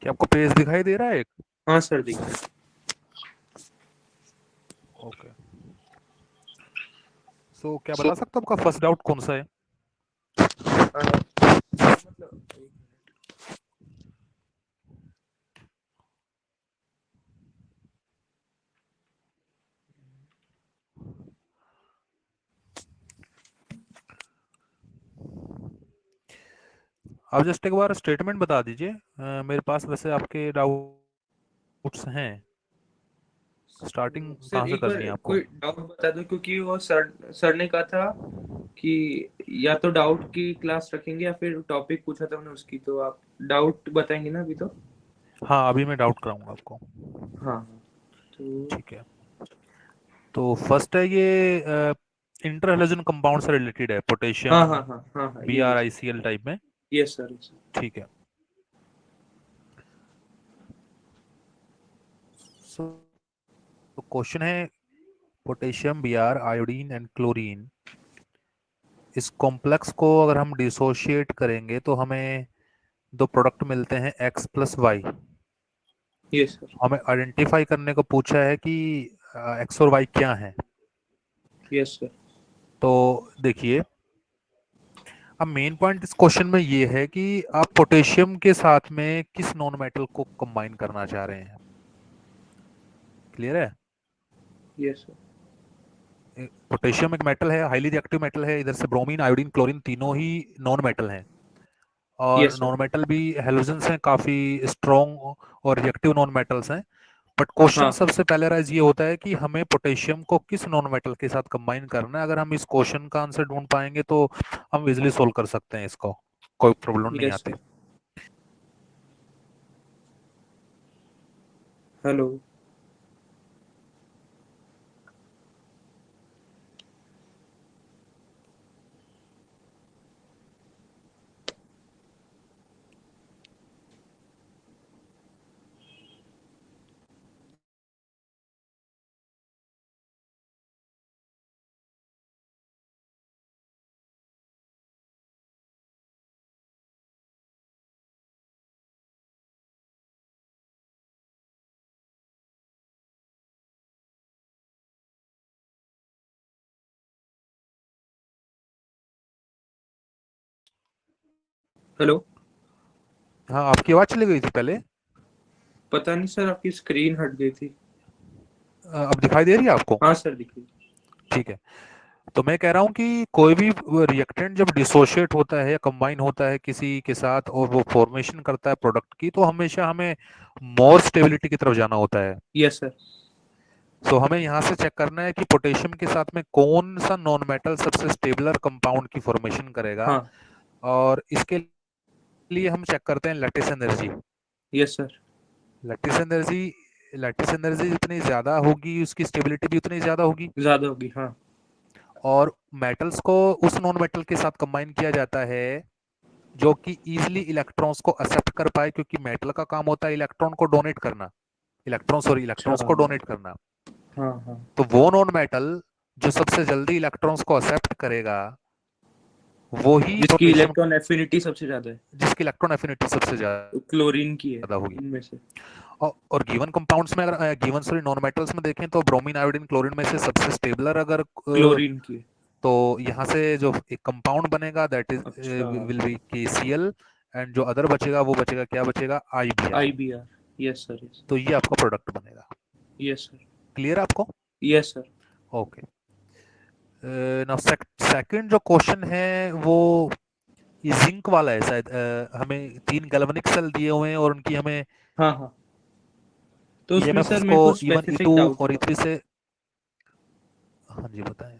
क्या आपको पेज दिखाई दे रहा है एक? हाँ सर दिख रहा ओके। सो क्या है। बता सकते हो आपका फर्स्ट डाउट कौन सा है? मतलब आप जस्ट एक बार स्टेटमेंट बता दीजिए। मेरे पास वैसे आपके डाउट्स हैं। स्टार्टिंग सर कहाँ से एक बार करनी है आपको? कोई डाउट बता दो, क्योंकि वो सर ने कहा था कि या तो डाउट की क्लास रखेंगे या फिर टॉपिक पूछा था उन्होंने उसकी, तो आप डाउट बताएंगे ना अभी तो। हाँ, अभी मैं डाउट कराऊंगा आपको। हाँ हाँ। तो ठीक है। तो फर्स्ट है ये इंटर हैलोजन कंपाउंड से रिलेटेड है, हाँ पोटेशियम हाँ हाँ हाँ हाँ, बी ये R I C L type में। Yes sir yes sir. ठीक है। सो क्वेश्चन है, potassium B R iodine and chlorine, इस कॉम्प्लेक्स को अगर हम डिसोशिएट करेंगे तो हमें दो प्रोडक्ट मिलते हैं X plus Y. Yes sir हमें आइडेंटिफाई करने को पूछा है कि एक्स और वाई क्या है। Yes sir. तो देखिए, अब मेन पॉइंट इस क्वेश्चन में ये है कि आप पोटेशियम के साथ में किस नॉन मेटल को कंबाइन करना चाह रहे हैं। क्लियर है? Yes sir. पोटेशियम एक मेटल है, हाईली रिएक्टिव मेटल है। इधर से ब्रोमीन, आयोडीन, क्लोरीन तीनों ही नॉन मेटल हैं। और यस सर। नॉन मेटल भी हेलोजेंस हैं, काफी स्ट्रॉन्ग और रिएक्टिव नॉन मेटल्स हैं। बट क्वेश्चन हाँ सबसे पहले राइज ये होता है कि हमें पोटेशियम को किस नॉन मेटल के साथ कंबाइन करना है। अगर हम इस क्वेश्चन का आंसर ढूंढ पाएंगे तो हम इजिली सोल्व कर सकते हैं इसको, कोई प्रॉब्लम नहीं यस आती। सर। हेलो। हेलो। हाँ, आपकी आवाज चली गई थी पहले। पता नहीं सर, आपकी स्क्रीन हट गई थी। अब दिखाई दे रही है आपको? हाँ सर दिख रही। ठीक है। तो मैं कह रहा हूँ कि कोई भी रिएक्टेंट जब डिसोशिएट होता है या कंबाइन होता है किसी के साथ और वो फॉर्मेशन करता है प्रोडक्ट की, तो हमेशा हमें मोर स्टेबिलिटी की तरफ जाना होता है। Yes sir. सो हमें यहाँ से चेक करना है कि पोटेशियम के साथ में कौन सा नॉन मेटल सबसे स्टेबलर कंपाउंड की फॉर्मेशन करेगा। हाँ। और इसके लिए हम चेक करते हैं lattice energy. Yes sir. Lattice energy lattice energy जितनी ज्यादा होगी उसकी स्टेबिलिटी भी उतनी ज्यादा होगी। ज्यादा होगी हाँ। और मेटल्स को उस नॉन मेटल के साथ कंबाइन किया जाता है जो कि इजीली इलेक्ट्रॉन्स को एक्सेप्ट कर पाए, क्योंकि मेटल का काम होता है इलेक्ट्रॉन को डोनेट करना, अच्छा इलेक्ट्रॉन्स को डोनेट करना। हाँ हाँ। तो वो नॉन मेटल जो सबसे जल्दी इलेक्ट्रॉन्स को एक्सेप्ट करेगा वो ही जिसकी पोटेशियम, इलेक्ट्रॉन एफिनिटी सबसे ज्यादा है, जिसकी इलेक्ट्रॉन एफिनिटी सबसे तो ज्यादा क्लोरीन की है होगी। इनमें से। और गिवन कंपाउंड्स में, अगर गिवन सॉरी नॉन मेटल्स में देखें तो ब्रोमीन, आयोडीन, क्लोरीन में से सबसे स्टेबलर अगर क्लोरीन की है। तो यहाँ से जो एक कंपाउंड बनेगा दैट इज अच्छा। Will be KCl। एंड जो अदर बचेगा वो बचेगा, क्या बचेगा, IBr। I B R. Yes sir yes. तो ये आपका प्रोडक्ट बनेगा। Yes sir. क्लियर आपको? Yes sir. Okay. Now second जो क्वेश्चन है वो ये जिंक वाला है शायद। हमें 3 गैल्वेनिक सेल दिए हुए हैं और उनकी हमें हाँ हाँ। तो उसमें सर EMFs मेरे को को E1 स्पेसिफिक E2 डाउट और था। E3 से। हाँ जी, बताएं।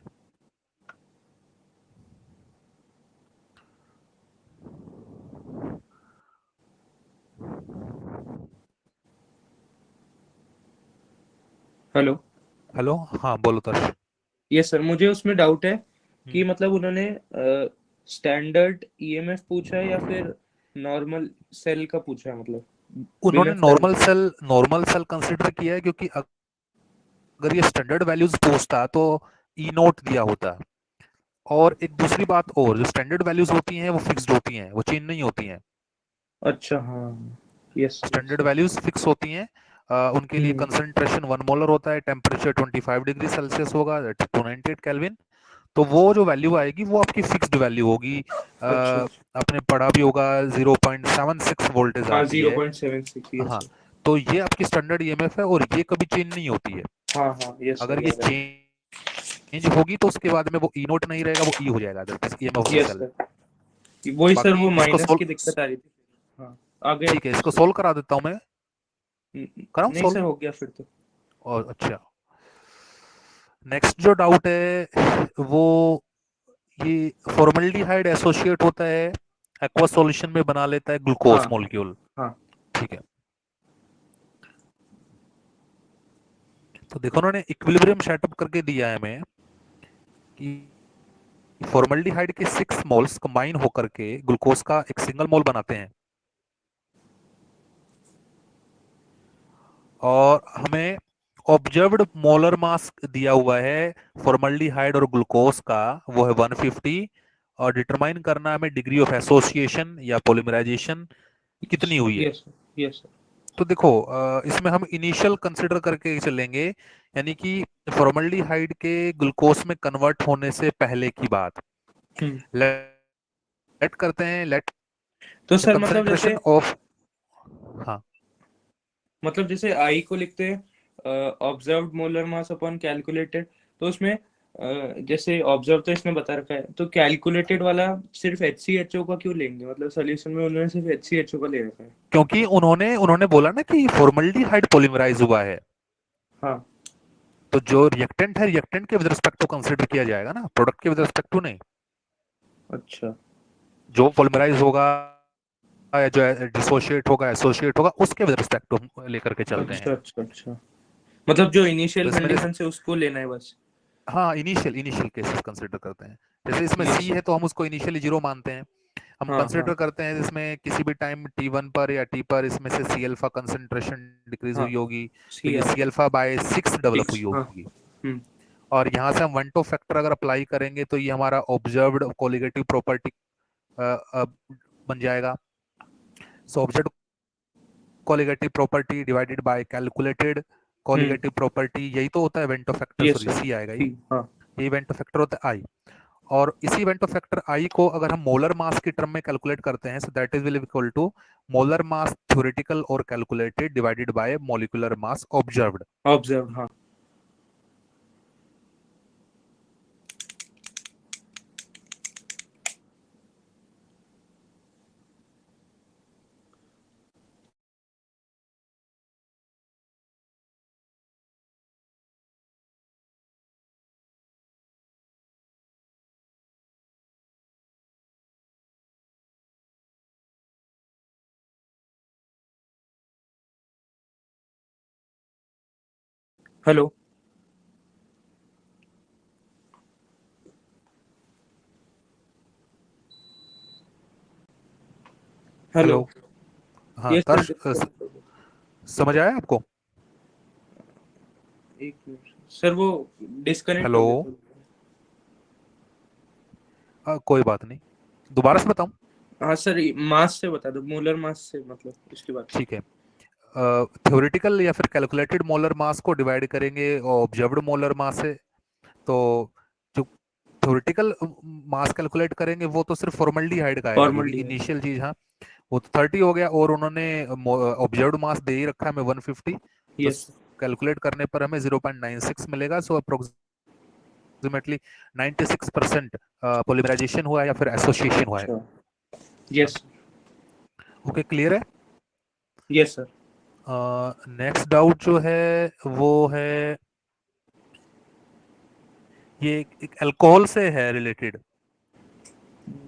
हेलो। हेलो, हाँ बोलो तर्श। यस सर, मुझे उसमें डाउट है कि हम्म। मतलब उन्होंने स्टैंडर्ड ईएमएफ पूछा है या फिर नॉर्मल सेल का पूछा है, मतलब बिना उन्होंने सेल। नॉर्मल सेल कंसिडर किया है, क्योंकि अगर ये स्टैंडर्ड वैल्यूज पूछता तो E0 दिया होता। और एक दूसरी बात, और जो स्टैंडर्ड वैल्यूज होती हैं वो फिक्स्ड होती हैं, वो चेंज नहीं होती हैं। अच्छा हाँ। यस स्टैंडर्ड वैल्यूज फिक्स होती हैं। उनके लिए कंसंट्रेशन 1 मोलर होता है, टेम्परेचर 25 डिग्री सेल्सियस होगा, दैट इज 298 केल्विन। तो वो जो वैल्यू आएगी वो आपकी फिक्स्ड वैल्यू होगी। अच्छा अच्छा। आपने पढ़ा भी होगा 0.76 वोल्टेज हाँ आती है। 0.76, यस हाँ, सर। तो ये आपकी स्टैंडर्ड ईएमएफ है और ये कभी चेंज नहीं होती है। हाँ हाँ यस अगर सर, ये याद है। चेंज होगी तो उसके बाद में वो ई नोट नहीं रहेगा, वो ई हो जाएगा, that is EMF of the yes cell. Sir, वही सर, बाकी वो इसको माइनस की सोल्व, दिक्कत आ रही थी। हाँ आगे आप ठीक है, इसको पूछिए। सोल्व करा देता हूँ मैं, कराऊँ नहीं सोल्व? सर, हो गया फिर तो। और अच्छा, नेक्स्ट जो डाउट है वो, ये फॉर्मल्डिहाइड एसोसिएट होता है एक्वा सॉल्यूशन में, बना लेता है हाँ ग्लूकोज मॉलिक्यूल। हाँ। ठीक है, तो देखो उन्होंने इक्विलिब्रियम सेटअप करके दिया है हमें कि फॉर्मल्डिहाइड के 6 मोल्स कंबाइन होकर के ग्लूकोज का एक सिंगल मोल बनाते हैं, और हमें ऑब्जर्व्ड मोलर मास दिया हुआ है फॉर्मल्डिहाइड और ग्लूकोज का, वो है 150। और डिटरमाइन करना है हमें डिग्री ऑफ एसोसिएशन या पॉलीमराइजेशन कितनी हुई है। Yes sir, yes sir. तो देखो इसमें हम इनिशियल कंसिडर करके चलेंगे, यानी कि फॉर्मल्डिहाइड के ग्लूकोज में कन्वर्ट होने से पहले की बात। हम्म। लेट करते हैं, लेट तो द सर मतलब जैसे, कंसंट्रेशन ऑफ, हाँ मतलब जैसे आई को लिखते हैं observed molar mass upon calculated, तो उसमें जैसे ऑब्जर्व तो इसमें बता रखा है, तो कैलकुलेटेड वाला सिर्फ HCHO का क्यों लेंगे? मतलब सोल्यूशन में उन्होंने सिर्फ HCHO का ले रखा है। क्योंकि उन्होंने उन्होंने बोला ना कि फॉर्मल्डिहाइड पॉलीमराइज हुआ है, हाँ। तो जो रिएक्टेंट है, रिएक्टेंट के विद रिस्पेक्ट टू कंसीडर किया जाएगा ना, प्रोडक्ट के विद रिस्पेक्ट टू नहीं। अच्छा जो पॉलीमराइज होगा या जो डिसोशिएट होगा, एसोसिएट होगा, उसके विद रिस्पेक्ट टू लेकर के चलते हैं। अच्छा अच्छा अच्छा, मतलब जो तो इनिशियल इसमें जैसे, कंडीशन से उसको लेना है बस। हाँ इनिशियल इनिशियल केसेस कंसिडर करते हैं। जैसे इसमें सी यस। है तो हम उसको इनिशियली जीरो मानते हैं। हम हाँ हाँ कंसिडर करते हैं इसमें किसी भी टाइम T1 पर या T पर इसमें से सी अल्फा कंसंट्रेशन डिक्रीज हाँ। हुई होगी, तो सी ये C alpha alpha by 6 develop 6, हुई हाँ। होगी। हम्म। और यहाँ से हम वन टू फैक्टर अगर अप्लाई करेंगे तो ये हमारा ऑब्जर्व्ड कोलिगेटिव प्रॉपर्टी बन जाएगा। So observed colligative property divided by calculated colligative property, यही तो होता है van't Hoff factor, yes sorry sir. C आएगा सी, हाँ। ये इवेंट ऑफ फैक्टर होता है आई। और इसी इवेंट ऑफ फैक्टर आई को अगर हम मोलर मास की टर्म में कैलकुलेट करते हैं, so that is will equal to molar mass theoretical और calculated divided by molecular mass observed. Observe, हाँ। हेलो। हेलो। हेलो, हाँ यस सर, तर्श डिस्कनेक्ट हो गया। समझ आया आपको? एक मिनट सर, वो डिस्कनेक्ट हेलो, हो गया था। कोई बात नहीं, दोबारा से बताऊं? हाँ सर, मास से बता दो, मोलर मास से, मतलब उसकी बात करो। ठीक है, थ्योरेटिकल या फिर कैलकुलेटेड मोलर मास को डिवाइड करेंगे ऑब्जर्व्ड मोलर मास से। तो जो थ्योरेटिकल मास कैलकुलेट करेंगे वो तो सिर्फ फॉर्मल्डिहाइड का आएगा, क्योंकि फॉर्मल। इनिशियल चीज, हाँ वो तो 30 हो गया, और उन्होंने ऑब्जर्व्ड मास दे ही रखा है हमें 150। तो यस। कैलकुलेट करने पर हमें 0.96 मिलेगा, सो अप्रोक्सीमेटली 96% पॉलीमराइजेशन हुआ है या फिर एसोसिएशन हुआ है। अच्छा। यस। ओके, क्लियर है? Yes sir. नेक्स्ट डाउट जो है वो है, ये एक अल्कोहल से है रिलेटेड।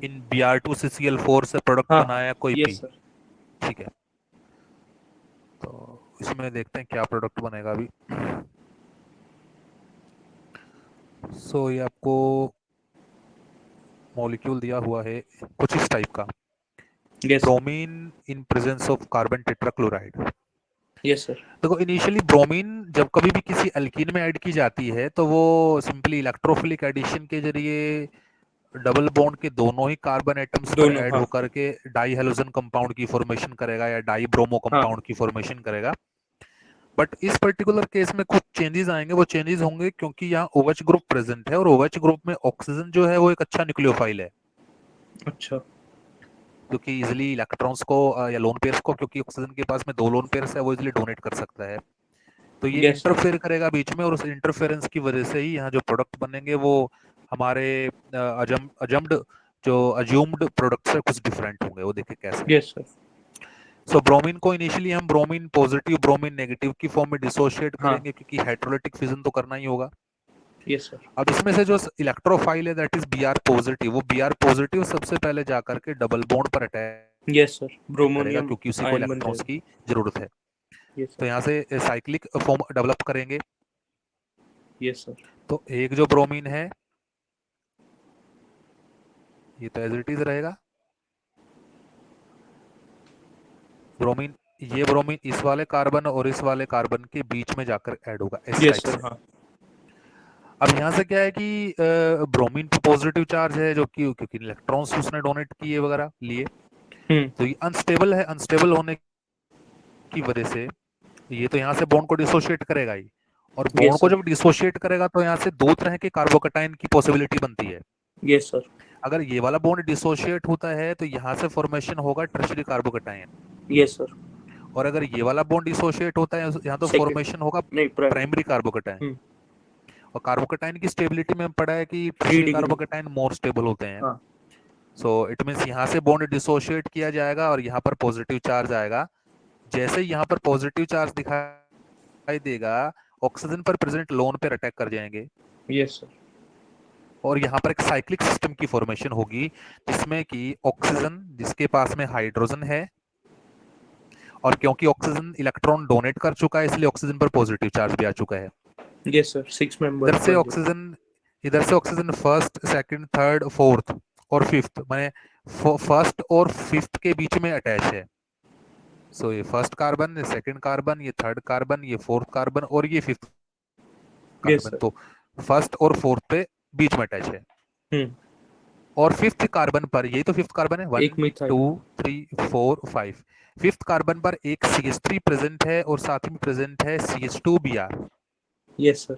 इन Br2CCl4 से प्रोडक्ट हाँ हाँ बनाया कोई यस पी। सर। ठीक है, तो इसमें देखते हैं क्या प्रोडक्ट बनेगा अभी। सो ये आपको मॉलिक्यूल दिया हुआ है कुछ इस टाइप का, yes sir. Bromine in presence of carbon tetrachloride. Yes sir. देखो इनिशियली ब्रोमीन जब कभी भी किसी अल्कीन में ऐड की जाती है तो वो सिंपली इलेक्ट्रोफिलिक एडिशन के जरिए डबल बॉन्ड के दोनों ही कार्बन एटम्स पर दोनों, ऐड हाँ होकर के डाई हेलोजन कंपाउंड की फॉर्मेशन करेगा या डाई ब्रोमो हाँ। कंपाउंड की फॉर्मेशन करेगा। बट इस पर्टिकुलर केस में कुछ चेंजेस आएंगे, वो चेंजेस होंगे क्योंकि यहाँ OH ग्रुप प्रेजेंट है और OH ग्रुप में ऑक्सीजन जो है वो एक अच्छा न्यूक्लियोफाइल है, अच्छा। जो कि इजिली इलेक्ट्रॉन्स को या लोन पेयर्स को, क्योंकि ऑक्सीजन के पास में दो लोन पेयर्स है, वो इजिली डोनेट कर सकता है। तो ये यस सर। इंटरफेयर करेगा बीच में, और उस इंटरफेरेंस की वजह से ही यहाँ जो प्रोडक्ट बनेंगे वो हमारे अजम्ड जो अज्यूम्ड प्रोडक्ट से कुछ डिफरेंट होंगे। वो देखिए कैसे। Yes sir. सो ब्रोमीन को इनिशियली हम ब्रोमीन पॉजिटिव ब्रोमीन नेगेटिव की फॉर्म में डिसोशिएट हाँ। करेंगे, क्योंकि हाइड्रोलिटिक फिजन तो करना ही होगा। Yes sir. अब इसमें से जो इलेक्ट्रोफाइल है दैट इज Br पॉजिटिव, वो Br पॉजिटिव सबसे पहले जाकर के डबल बॉन्ड पर अटैक यस सर, करेगा, ब्रोमोनियम क्योंकि उसी को आयन बन इलेक्ट्रॉन्स जाएगा। की जरूरत है। यस तो सर। यहाँ से साइक्लिक फॉर्म डेवलप करेंगे। Yes sir. तो एक जो ब्रोमीन है ये तो एज इट इज रहेगा। ब्रोमीन, ये ब्रोमीन इस वाले कार्बन और इस वाले कार्बन के बीच में जाकर ऐड होगा इस यस टाइप सर। से। हाँ। अब यहाँ से क्या है कि ब्रोमीन पे पॉजिटिव चार्ज है, जो कि क्योंकि इलेक्ट्रॉन्स उसने डोनेट किए वगैरह लिए, हम्म। तो ये अनस्टेबल है। अनस्टेबल होने की वजह से ये तो यहाँ से बॉन्ड को डिसोशिएट करेगा ही, और बॉन्ड यस को सर। जब डिसोशिएट करेगा तो यहाँ से दो तरह के कार्बोकटाइन की पॉसिबिलिटी बनती है। Yes sir. अगर ये वाला बॉन्ड डिसोशिएट होता है तो यहाँ से फॉर्मेशन होगा टर्शियरी कार्बोकटाइन, यस सर। और अगर ये वाला बॉन्ड डिसोशिएट होता है यहाँ तो सेकंड। फॉर्मेशन होगा नहीं, प्राइमरी। प्राइमरी कार्बोकटाइन। हम्म। और कार्बोकटाइन की स्टेबिलिटी में पढ़ा है कि three tertiary degree कार्बोकटाइन more stable होते हैं। हाँ। सो इट मीन्स यहाँ से बॉन्ड डिसोशिएट किया जाएगा और यहाँ पर पॉजिटिव चार्ज आएगा। जैसे ही यहाँ पर पॉजिटिव चार्ज दिखाई देगा, ऑक्सीजन पर प्रेजेंट लोन पर अटैक कर जाएंगे, यस सर। और यहाँ पर एक साइक्लिक सिस्टम की फॉर्मेशन होगी, जिसमें कि ऑक्सीजन जिसके पास में हाइड्रोजन है, और क्योंकि ऑक्सीजन इलेक्ट्रॉन डोनेट कर चुका है इसलिए ऑक्सीजन पर पॉजिटिव चार्ज भी आ चुका है। यस सर, 6 मेंबर इधर से बन जाएगा। ऑक्सीजन इधर से oxygen first second third fourth और फिफ्थ, माने फर्स्ट और फिफ्थ के बीच में अटैच है। सो ये फर्स्ट कार्बन, ये सेकंड कार्बन, ये थर्ड कार्बन, ये फोर्थ कार्बन और ये फिफ्थ यस कार्बन, सर। तो फर्स्ट और फोर्थ पे बीच में अटैच है। हम्म। और फिफ्थ कार्बन पर, यही तो फिफ्थ कार्बन है, वन एक methyl. Two three four five, fifth carbon पर एक CH3 प्रेजेंट है और साथ में प्रेजेंट है CH2Br। Yes sir.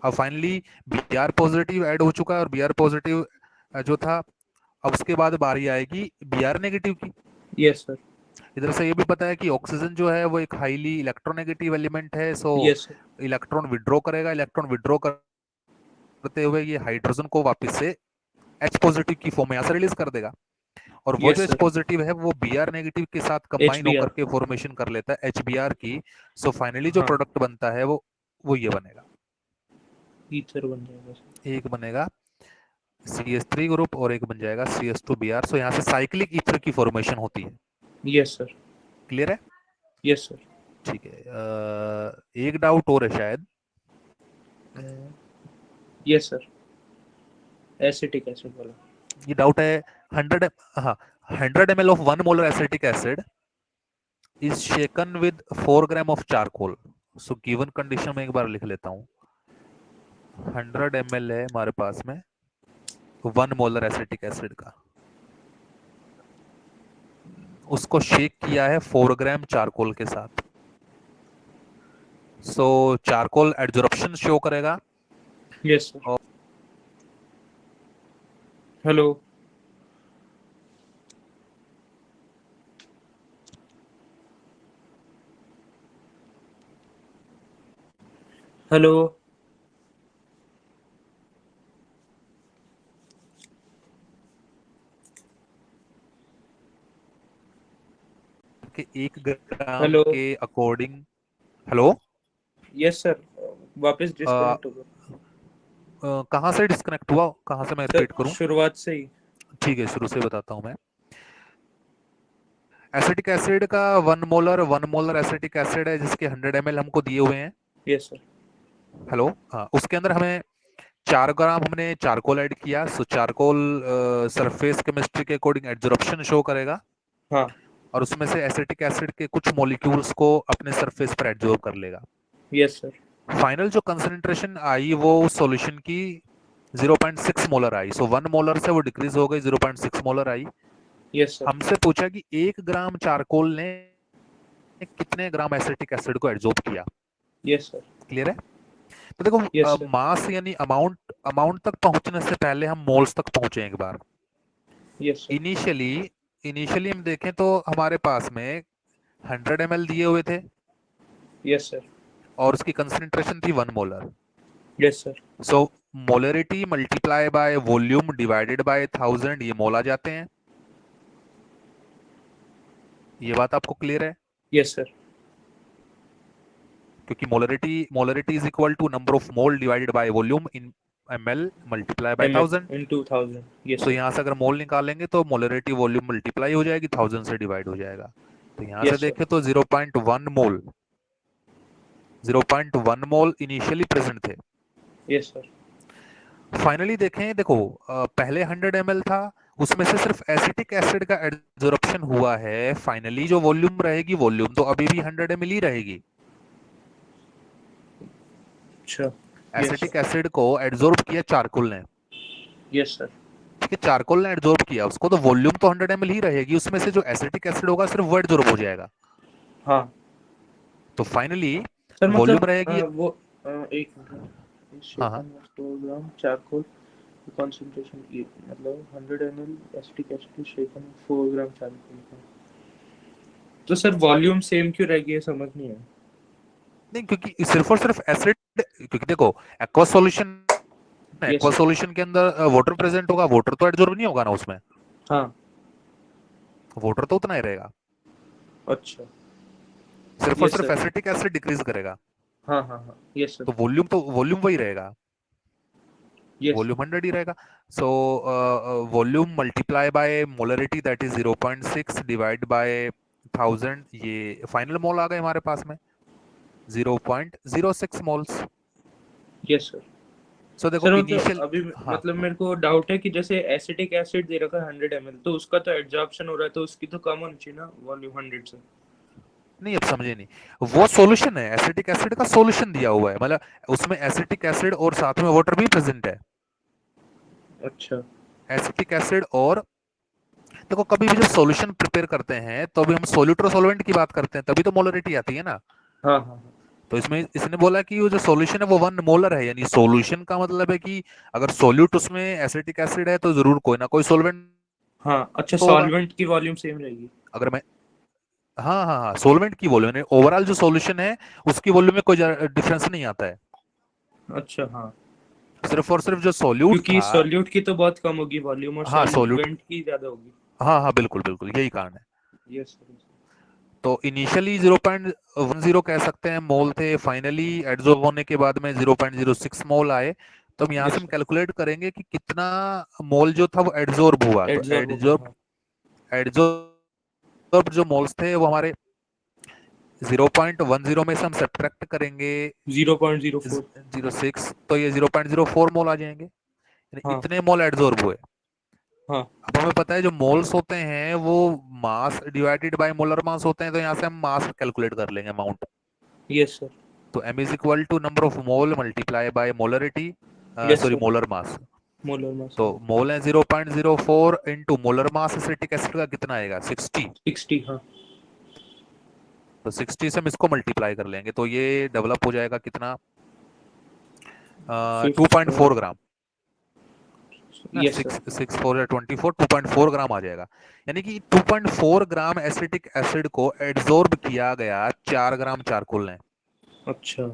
अब फाइनली Br पॉजिटिव ऐड हो चुका है, और Br पॉजिटिव जो था, अब उसके बाद बारी आएगी Br नेगेटिव की। Yes sir. इधर से ये भी पता है कि ऑक्सीजन जो है वो एक हाईली इलेक्ट्रोनेगेटिव एलिमेंट है। So yes sir. Electron withdraw करेगा, इलेक्ट्रॉन विड्रॉ करते हुए ये हाइड्रोजन को वापस से H पॉजिटिव की फॉर्म में यहाँ से रिलीज कर देगा, और वो जो यस H सर। पॉजिटिव है वो Br नेगेटिव के साथ एच कंबाइन बी होकर आर। के फॉर्मेशन कर लेता है HBr की। सो फाइनली जो हाँ, प्रोडक्ट बनता है वो ये बनेगा। ईथर बन जाएगा सर। एक बनेगा CH3 ग्रुप और एक बन जाएगा CH2Br। सो यहाँ से साइक्लिक ईथर की फॉर्मेशन होती है। Yes sir. क्लियर है? Yes sir. ठीक है। एक डाउट और है शायद। यस सर, एसिटिक एसिड वाला। ये डाउट है 100, हाँ, 100 ml of 1 molar acetic acid is shaken with 4 gram of charcoal. So given condition में एक बार लिख लेता हूँ। 100 ml है हमारे पास में 1 मोलर एसिटिक एसिड का, उसको शेक किया है 4 ग्राम चारकोल के साथ। सो चारकोल एडजॉर्प्शन शो करेगा। Yes sir. हेलो। हेलो। के 1 ग्राम हेलो। के अकॉर्डिंग। हेलो। यस सर, वापस डिस्कनेक्ट हो गया कहाँ से डिस्कनेक्ट हुआ, कहाँ से मैं सर, रिपीट करूं? शुरुआत से ही। ठीक है, शुरू से बताता हूं मैं। एसिटिक एसिड का 1 मोलर एसिटिक एसिड है जिसके 100 ml हमको दिए हुए हैं। Yes sir. हेलो। हाँ, उसके अंदर हमें 4 ग्राम हमने चारकोल ऐड किया। सो चारकोल सरफेस केमिस्ट्री के अकॉर्डिंग एडजॉर्प्शन शो करेगा, हाँ। और उसमें से एसिटिक एसिड के कुछ मॉलिक्यूल्स को अपने सरफेस पर एडजॉर्ब कर लेगा। Yes sir. फाइनल जो कंसंट्रेशन आई वो सॉल्यूशन की 0.6 मोलर आई, सो 1 मोलर से वो डिक्रीज हो गई, 0.6 मोलर आई। Yes sir. हमसे पूछा कि 1 ग्राम चारकोल ने कितने ग्राम एसिटिक एसिड को एब्जॉर्ब किया। Yes sir. क्लियर है? तो देखो यस सर। मास यानी अमाउंट, अमाउंट तक पहुंचने से पहले हम मोल्स तक पहुंचे एक बार। Yes sir. इनिशियली इनिशियली हम देखें तो हमारे पास में 100 ml दिए हुए थे यस सर। और उसकी कंसंट्रेशन थी 1 molar. Yes sir. So molarity multiply by volume divided by 1000, ये मोल आ जाते हैं। ये बात आपको क्लियर है? Yes sir. क्योंकि molarity is equal to number of mole divided by volume in ml multiply by M 1000। In 2000। Yes so sir. यहाँ से अगर मोल निकालेंगे तो मोलरिटी वॉल्यूम मल्टीप्लाई हो जाएगी, 1000 से डिवाइड हो जाएगा। तो यहाँ से यस सर। देखें तो 0.1 मोल, 0.1 मोल इनिशियली प्रेजेंट थे। Yes sir. फाइनली देखें, देखो पहले 100 ml था, उसमें से सिर्फ एसिटिक एसिड का एब्जॉर्प्शन हुआ है। फाइनली जो वॉल्यूम रहेगी, वॉल्यूम तो अभी भी 100 ml ही रहेगी। अच्छा। Yes acetic sir. एसिड को एब्जॉर्ब किया चारकोल ने। Yes sir. ठीक है, चारकोल ने एब्जॉर्ब किया उसको, तो वॉल्यूम तो 100 ml ही रहेगी, उसमें से जो एसिटिक एसिड होगा सिर्फ वो एब्जॉर्ब हो जाएगा। हाँ तो फाइनली सर, वॉल्यूम मतलब रहेगी। वो एक मिनट, हाँ हाँ। 4 ग्राम चारकोल concentration मतलब 100 ml एसिटिक एसिड शेकन 4 ग्राम चारकोल का। तो सर वॉल्यूम सेम क्यों रहेगी, ये समझ नहीं है। नहीं, क्योंकि सिर्फ और सिर्फ एसिड, क्योंकि देखो aqua solution, yes aqua sir. Solution के अंदर वाटर प्रेजेंट होगा, वाटर तो एब्जॉर्ब नहीं होगा ना उसमें, हाँ। वाटर तो उतना ही रहेगा। अच्छा। सिर्फ और यस सिर्फ सर। एसिटिक एसिड डिक्रीज करेगा, हाँ हाँ हाँ। Yes sir. तो वॉल्यूम वही रहेगा, यस सर। वॉल्यूम 100 ही रहेगा। So volume multiply by molarity that is 0.6 divide by 1000, ये फाइनल मोल आ गए हमारे पास में 0.06 मोल्स। Yes sir. सो देखो सर मतलब इनिशियल, अभी हाँ मतलब मेरे को डाउट है कि जैसे एसिटिक एसिड दे रखा है 100 ml, तो उसका तो एब्जॉर्प्शन हो रहा है, तो उसकी तो कम होनी चाहिए ना वॉल्यूम 100 से। नहीं, अब समझे नहीं, वो सॉल्यूशन है, एसिटिक एसिड का सॉल्यूशन दिया हुआ है, मतलब उसमें एसिटिक एसिड और साथ में वाटर भी प्रेजेंट है। अच्छा। एसिटिक एसिड और, देखो कभी भी जब सॉल्यूशन प्रिपेयर करते हैं तो अभी हम सोल्यूट और सॉल्वेंट की बात करते हैं, तभी तो मोलरिटी आती है ना। हाँ हाँ हाँ। तो इसमें इसने बोला कि वो जो सॉल्यूशन है वो 1 मोलर है, यानी सॉल्यूशन का मतलब है कि अगर सोल्यूट उसमें एसिटिक एसिड है तो जरूर कोई ना कोई सॉल्वेंट हाँ अच्छा, तो होगा। सॉल्वेंट की वॉल्यूम सेम रहेगी। अगर मैं, हाँ हाँ हाँ, सॉल्वेंट की वॉल्यूम यानी ओवरऑल जो सॉल्यूशन है उसकी वॉल्यूम में कोई डिफरेंस नहीं आता है। अच्छा हाँ। सिर्फ और सिर्फ जो सोल्यूट क्योंकि था, सॉल्यूट की तो बहुत कम होगी वॉल्यूम और हाँ सोल्यूट, सॉल्वेंट की ज्यादा होगी। हाँ हाँ बिल्कुल बिल्कुल यही कारण है। Yes sir. तो इनिशियली 0.10 कह सकते हैं मोल थे, फाइनली एड्जॉर्ब होने के बाद में 0.06 मोल आए। तो हम यहाँ से यस हम सर। कैलकुलेट करेंगे कि कितना मोल जो था वो एड्जॉर्ब हुआ। तो एड्जॉर्ब हो गया एड्जॉर्ब हाँ। एड्जॉर्ब जो मोल्स थे वो हमारे 0.10 में से हम सब्ट्रैक्ट करेंगे 0.04। 06, तो ये 0.04 मोल आ जाएंगे, यानी हाँ इतने मोल एड्जॉर्ब हुए। हाँ। अब हमें पता है जो मोल्स होते हैं वो mass divided by molar mass होते हैं, तो यहाँ से हम मास कैलकुलेट कर लेंगे, अमाउंट। Yes sir. तो m is equal to number of mole multiply by molarity, yes sorry sir. Molar mass. Molar mass तो हाँ। मोल है 0.04 into molar mass acetic acid का कितना आएगा, 60। 60 हाँ। तो 60 से हम इसको मल्टीप्लाई कर लेंगे तो ये डेवलप हो जाएगा कितना, 2.4 ग्राम ना, यस सर। 6 6 4 24, 2.4 ग्राम आ जाएगा। यानी कि 2.4 ग्राम एसिटिक एसिड को एड्सॉर्ब किया गया 4 ग्राम चारकोल ने। अच्छा।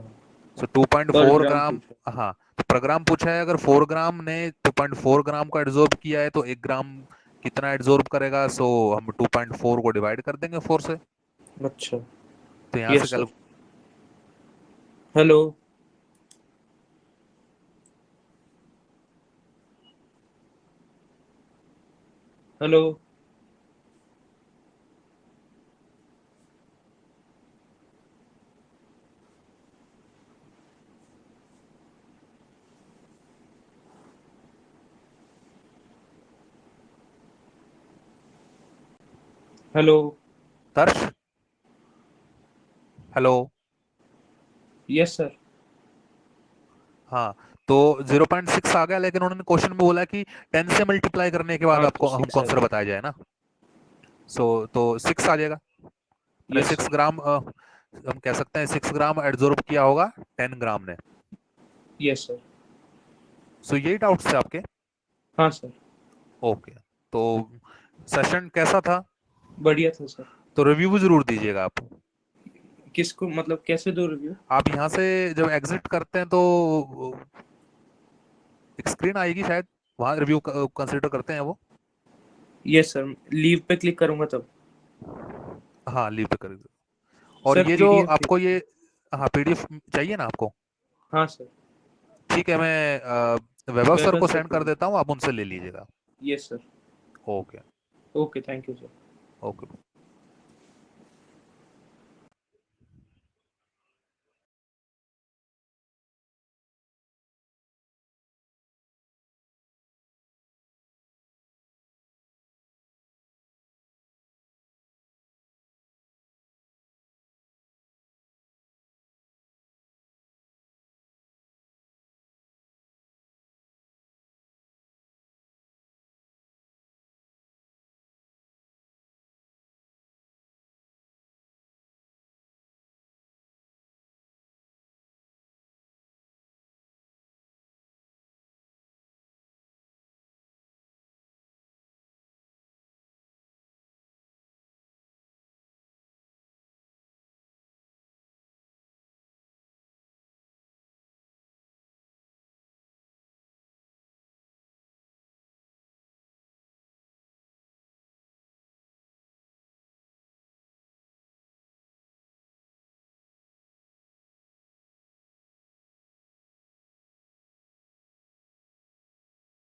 सो टू पॉइंट पर फोर ग्राम ग्राम पूछा। हाँ, तो पर ग्राम पूछा है, अगर 4 ग्राम ने 2.4 ग्राम को एड्सॉर्ब किया है तो 1 ग्राम कितना एड्सॉर्ब करेगा। सो हम 2.4 को डिवाइड कर देंगे 4 से। अच्छा। तो यहाँ से यस कल, सर। हेलो। हेलो। हेलो। हर्ष, हेलो, यस सर। हाँ, तो 0.6 आ गया, लेकिन उन्होंने क्वेश्चन में बोला कि 10 से मल्टीप्लाई करने के बाद हाँ, तो आपको हमको 6 आ आंसर गया। बताया जाए ना। तो 6 आ जाएगा। मैंने यस 6 सर। ग्राम हम कह सकते हैं 6 ग्राम एब्जॉर्ब किया होगा 10 ग्राम ने। Yes sir. सो यही डाउट्स थे आपके? हाँ सर। ओके। तो सेशन कैसा था? बढ़िया था सर। तो रिव्यू जरूर दीजिएगा आप। किसको, मतलब कैसे दो रिव्यू? आप यहाँ से जब एग्जिट करते हैं तो एक स्क्रीन आएगी शायद, वहां रिव्यू कंसिडर करते हैं वो। यस सर, लीव पे क्लिक करूंगा तब। हाँ, लीव पे करेंगे। और सर ये जो पीडीएफ आपको चाहिए। ये, हाँ पीडीएफ चाहिए ना आपको? हाँ सर। ठीक है, मैं वैभव सर वैभव को सर सेंड को। कर देता हूँ, आप उनसे ले लीजिएगा। Yes sir. Okay. Okay, thank you sir. Okay.